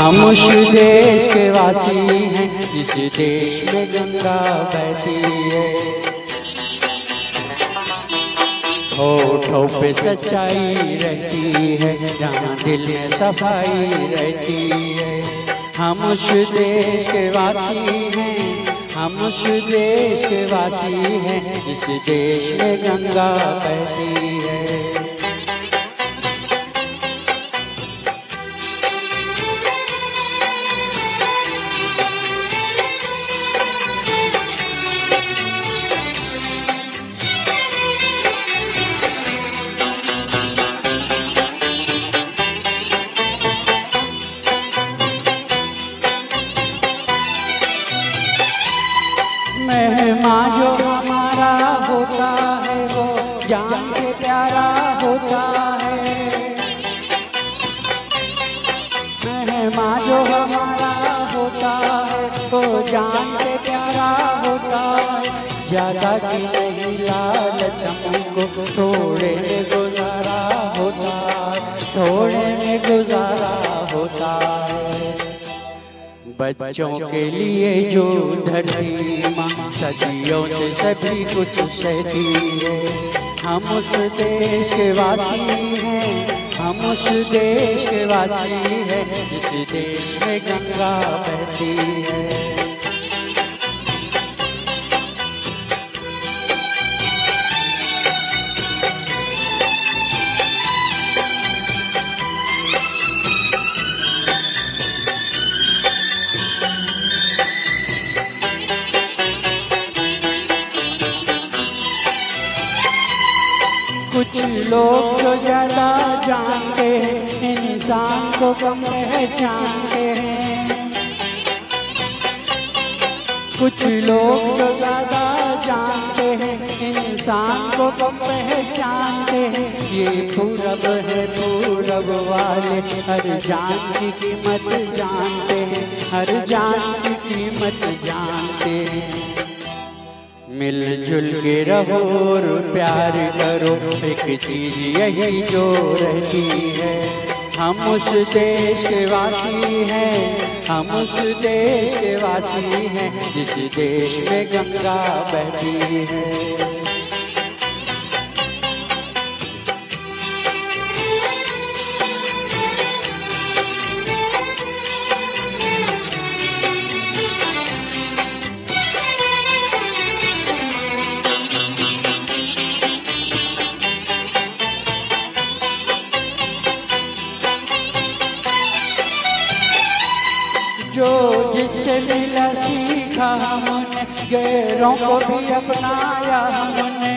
हम उस देश के वासी हैं जिस देश में गंगा बहती है। होठों पे सच्चाई रहती है, जहाँ दिल में सफाई रहती है। हम उस देश के वासी हैं, हम उस देश के वासी हैं जिस देश में गंगा बहती है। मेहमान जो हमारा होता है वो जान से प्यारा होता है। मेहमान जो हमारा होता है वो जान से प्यारा होता है। ज्यादा की नहीं लालच हमको थोड़े में गुजारा होता है, थोड़े में गुजारा होता है। बच्चों के लिए जो धरती माँ सदियों से सभी कुछ सहती है। हम उस देश के वासी हैं, हम उस देश के वासी हैं जिस देश में गंगा बहती है। कुछ लोग जो ज्यादा जानते हैं इंसान को कम पहचानते हैं। कुछ लोग जो ज्यादा जानते हैं इंसान को कम पहचानते हैं। ये पूरब है, पूरब वाले हर जान की कीमत जानते हैं, हर जान की कीमत जानते हैं। मिलजुल के रहो और प्यार करो, एक चीज यही जो रहती है। हम उस देश के वासी हैं, हम उस देश के वासी हैं जिस देश में गंगा बहती है। जो जिससे मिला सीखा हमने, गैरों को भी अपनाया हमने।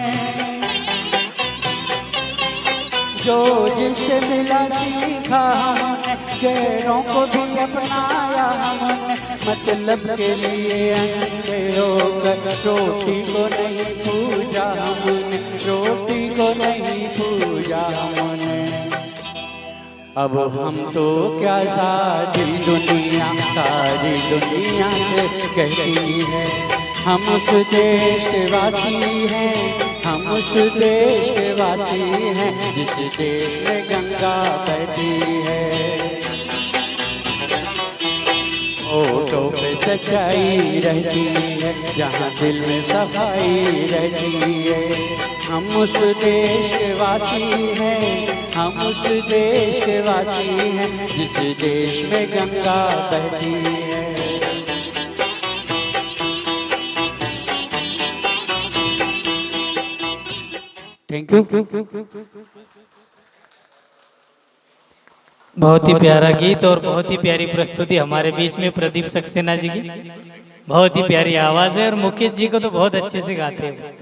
जो जिससे मिला सीखा हमने, गैरों को भी अपनाया हमने। मतलब के लिए अंधे होकर रोटी को नहीं पूजा हमने, रोटी को नहीं पूजा हमने। अब हम तो क्या सारी दुनिया से कहती है। हम उस देश के वासी हैं, हम उस देश के वासी हैं जिस देश में गंगा बहती है। होठों पे सच्चाई रहती है, जहाँ दिल में सफाई रहती है। हम उस देश के वासी हैं, हम उस देश के वासी हैं जिस देश में गंगा बहती है। Thank you. बहुत ही प्यारा गीत और बहुत ही प्यारी प्रस्तुति हमारे बीच में प्रदीप सक्सेना जी की। बहुत ही प्यारी आवाज है और मुकेश जी को तो बहुत अच्छे से गाते हैं।